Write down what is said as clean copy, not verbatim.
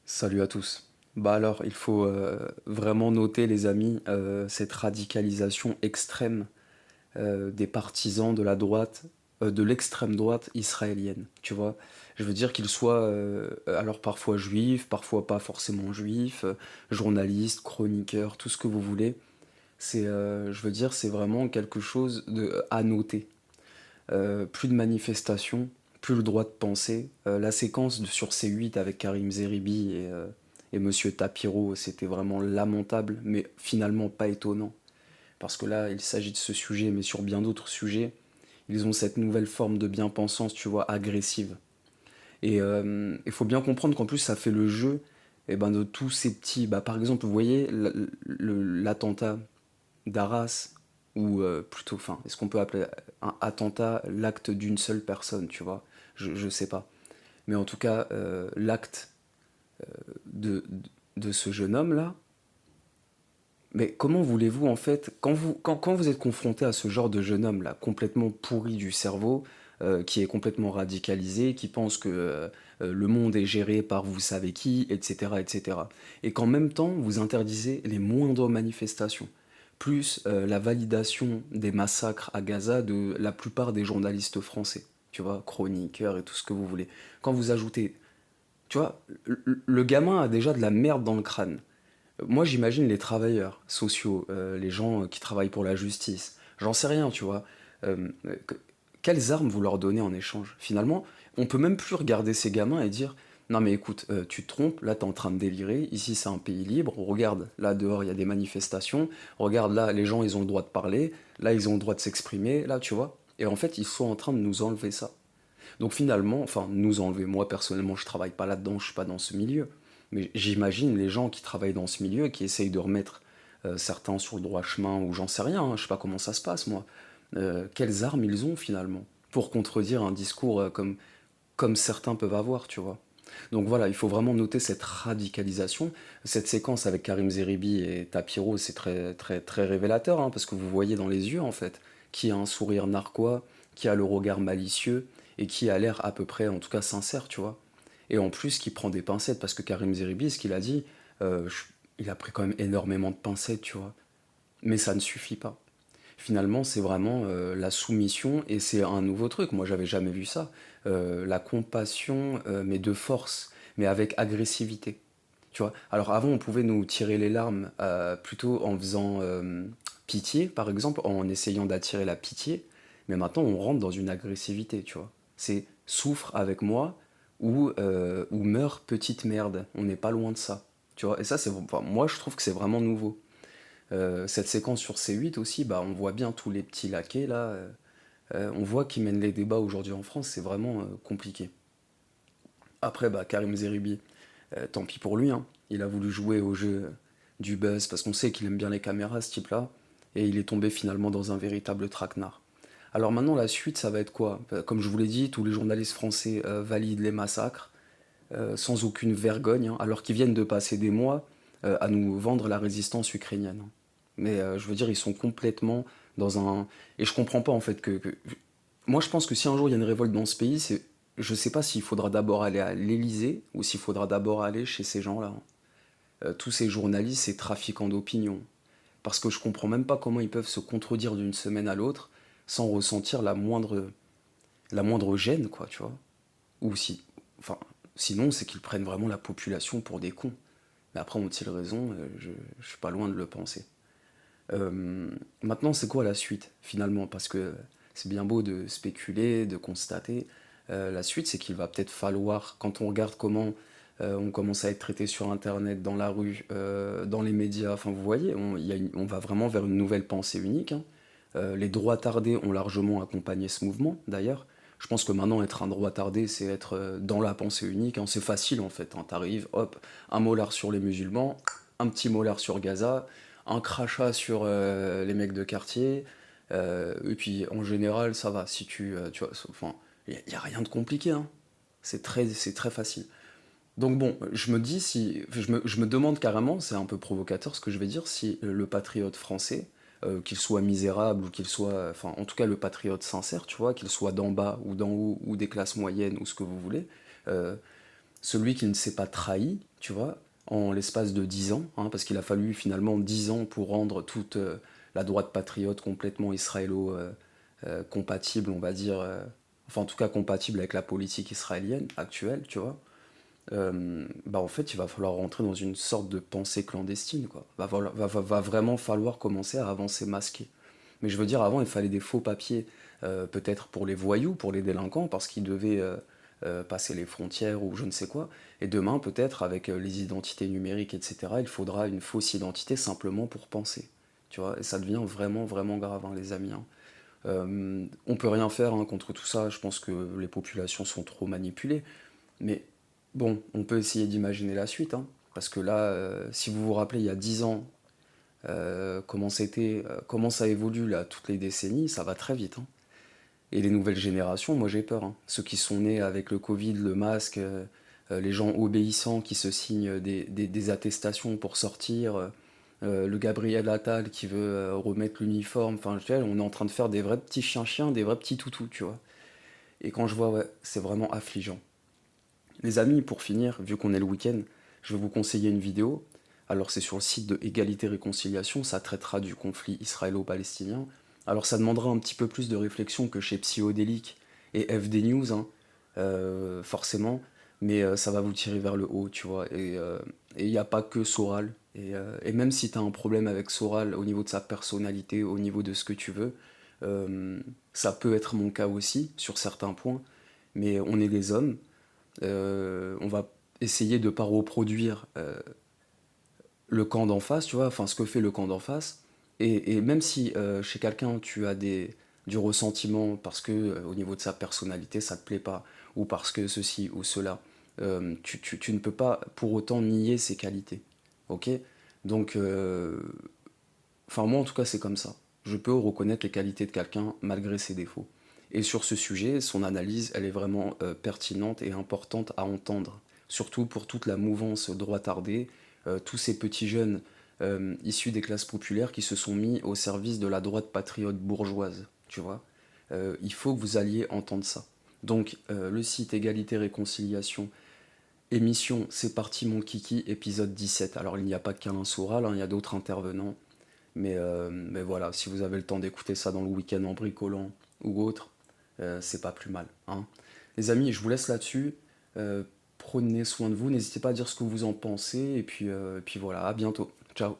Salut à tous. Bah alors, il faut vraiment noter, les amis, cette radicalisation extrême des partisans de la droite, de l'extrême droite israélienne. Tu vois, je veux dire qu'ils soient alors parfois juifs, parfois pas forcément juifs, journalistes, chroniqueurs, tout ce que vous voulez. Je veux dire, c'est vraiment quelque chose à noter. Plus de manifestations, plus le droit de penser. La séquence sur C8 avec Karim Zeribi et Monsieur Tapiro, c'était vraiment lamentable, mais finalement pas étonnant. Parce que là, il s'agit de ce sujet, mais sur bien d'autres sujets, ils ont cette nouvelle forme de bien-pensance, tu vois, agressive. Et il faut bien comprendre qu'en plus, ça fait le jeu de tous ces petits... Bah, par exemple, vous voyez l'attentat d'Arras, ou plutôt, enfin, est-ce qu'on peut appeler un attentat l'acte d'une seule personne, tu vois? Je sais pas. Mais en tout cas, l'acte de ce jeune homme-là, mais comment voulez-vous, en fait, quand vous êtes confronté à ce genre de jeune homme-là, complètement pourri du cerveau, qui est complètement radicalisé, qui pense que le monde est géré par vous savez qui, etc., etc., et qu'en même temps, vous interdisez les moindres manifestations, plus la validation des massacres à Gaza de la plupart des journalistes français, tu vois, chroniqueurs et tout ce que vous voulez. Quand vous ajoutez, tu vois, le gamin a déjà de la merde dans le crâne. Moi, j'imagine les travailleurs sociaux, les gens qui travaillent pour la justice. J'en sais rien, tu vois. Euh, que- Quelles armes vous leur donnez en échange? Finalement, on peut même plus regarder ces gamins et dire, non mais écoute, tu te trompes, là t'es en train de délirer, ici c'est un pays libre, regarde, là dehors il y a des manifestations, regarde là les gens ils ont le droit de parler, là ils ont le droit de s'exprimer, là tu vois. Et en fait ils sont en train de nous enlever ça. Donc finalement, enfin, nous enlever, moi personnellement, je travaille pas là-dedans, je suis pas dans ce milieu. Mais j'imagine les gens qui travaillent dans ce milieu, qui essayent de remettre certains sur le droit chemin, ou j'en sais rien, hein, je sais pas comment ça se passe, moi. Quelles armes ils ont finalement pour contredire un discours comme certains peuvent avoir, tu vois. Donc voilà, il faut vraiment noter cette radicalisation. Cette séquence avec Karim Zeribi et Tapiro, c'est très, très, très révélateur, hein, parce que vous voyez dans les yeux, en fait, qui a un sourire narquois, qui a le regard malicieux, et qui a l'air à peu près, en tout cas, sincère, tu vois. Et en plus, qui prend des pincettes, parce que Karim Zeribi, ce qu'il a dit, il a pris quand même énormément de pincettes, tu vois. Mais ça ne suffit pas. Finalement, c'est vraiment la soumission, et c'est un nouveau truc. Moi, j'avais jamais vu ça. La compassion, mais de force, mais avec agressivité. Tu vois. Alors avant, on pouvait nous tirer les larmes plutôt en faisant pitié, par exemple, en essayant d'attirer la pitié. Mais maintenant, on rentre dans une agressivité, tu vois. C'est souffre avec moi ou meurs petite merde. On n'est pas loin de ça. Tu vois. Et ça, enfin, moi, je trouve que c'est vraiment nouveau. Cette séquence sur C8 aussi, bah, on voit bien tous les petits laquais là. On voit qui mènent les débats aujourd'hui en France, c'est vraiment compliqué. Après, bah, Karim Zeribi, tant pis pour lui, hein. Il a voulu jouer au jeu du buzz parce qu'on sait qu'il aime bien les caméras, ce type-là. Et il est tombé finalement dans un véritable traquenard. Alors maintenant, la suite, ça va être quoi? Comme je vous l'ai dit, tous les journalistes français valident les massacres sans aucune vergogne, hein, alors qu'ils viennent de passer des mois à nous vendre la résistance ukrainienne. Mais je veux dire, ils sont complètement dans un... Et je comprends pas en fait Moi je pense que si un jour il y a une révolte dans ce pays, c'est... Je sais pas s'il faudra d'abord aller à l'Élysée ou s'il faudra d'abord aller chez ces gens-là, hein. Tous ces journalistes, ces trafiquants d'opinion. Parce que je comprends même pas comment ils peuvent se contredire d'une semaine à l'autre sans ressentir la moindre gêne, quoi, tu vois. Ou si... Enfin, sinon c'est qu'ils prennent vraiment la population pour des cons. Mais après, ont-ils raison? Je suis pas loin de le penser. Maintenant, c'est quoi la suite, finalement? Parce que c'est bien beau de spéculer, de constater. La suite, c'est qu'il va peut-être falloir, quand on regarde comment on commence à être traité sur Internet, dans la rue, dans les médias, enfin vous voyez, on va vraiment vers une nouvelle pensée unique, hein. Les droits tardés ont largement accompagné ce mouvement, d'ailleurs. Je pense que maintenant, être un droit tardé, c'est être dans la pensée unique, hein. C'est facile, en fait, hein. T'arrives, hop, un molar sur les musulmans, un petit molar sur Gaza, un crachat sur les mecs de quartier, et puis en général, ça va. Si tu vois, enfin, y a rien de compliqué, hein. C'est très facile. Donc bon, je me dis si, je me demande carrément, c'est un peu provocateur ce que je vais dire, si le patriote français, qu'il soit misérable ou qu'il soit, enfin en tout cas le patriote sincère, tu vois, qu'il soit d'en bas ou d'en haut ou des classes moyennes ou ce que vous voulez, euh, celui qui ne s'est pas trahi, tu vois, en l'espace de 10 ans, hein, parce qu'il a fallu finalement 10 ans pour rendre toute la droite patriote complètement israélo-compatible, on va dire, enfin en tout cas compatible avec la politique israélienne actuelle, tu vois. Bah en fait, il va falloir rentrer dans une sorte de pensée clandestine, quoi. Va vraiment falloir commencer à avancer masqué. Mais je veux dire, avant, il fallait des faux papiers, peut-être pour les voyous, pour les délinquants, parce qu'ils devaient passer les frontières ou je ne sais quoi. Et demain, peut-être, avec les identités numériques, etc., il faudra une fausse identité simplement pour penser. Tu vois, et ça devient vraiment, vraiment grave, hein, les amis, hein. On peut rien faire, hein, contre tout ça. Je pense que les populations sont trop manipulées. Mais bon, on peut essayer d'imaginer la suite, hein. Parce que là, si vous vous rappelez, il y a 10 ans, comment c'était, comment ça évolue là, toutes les décennies, ça va très vite, hein. Et les nouvelles générations, moi j'ai peur, hein. Ceux qui sont nés avec le Covid, le masque, les gens obéissants qui se signent des attestations pour sortir, le Gabriel Attal qui veut remettre l'uniforme, enfin, je veux dire, on est en train de faire des vrais petits chiens-chiens, des vrais petits toutous, tu vois. Et quand je vois, ouais, c'est vraiment affligeant. Les amis, pour finir, vu qu'on est le week-end, je vais vous conseiller une vidéo. Alors c'est sur le site de Égalité Réconciliation, ça traitera du conflit israélo-palestinien. Alors ça demandera un petit peu plus de réflexion que chez Psyodélique et FD News, hein, forcément, mais ça va vous tirer vers le haut, tu vois. Et il n'y a pas que Soral. Et même si tu as un problème avec Soral au niveau de sa personnalité, au niveau de ce que tu veux, ça peut être mon cas aussi sur certains points, mais on est des hommes, on va essayer de ne pas reproduire le camp d'en face, tu vois, enfin ce que fait le camp d'en face. Et même si chez quelqu'un tu as du ressentiment parce que au niveau de sa personnalité ça te plaît pas, ou parce que ceci ou cela, tu ne peux pas pour autant nier ses qualités. Ok. Donc, enfin moi en tout cas c'est comme ça. Je peux reconnaître les qualités de quelqu'un malgré ses défauts. Et sur ce sujet, son analyse, elle est vraiment pertinente et importante à entendre. Surtout pour toute la mouvance droitardée, tous ces petits jeunes issus des classes populaires qui se sont mis au service de la droite patriote bourgeoise, tu vois. Il faut que vous alliez entendre ça. Donc, le site Égalité Réconciliation, émission C'est parti mon kiki, épisode 17. Alors, il n'y a pas qu'Alain Soral, hein, il y a d'autres intervenants. Mais voilà, si vous avez le temps d'écouter ça dans le week-end en bricolant ou autre, c'est pas plus mal, hein. Les amis, je vous laisse là-dessus. Prenez soin de vous. N'hésitez pas à dire ce que vous en pensez. Et puis voilà, à bientôt. Ciao.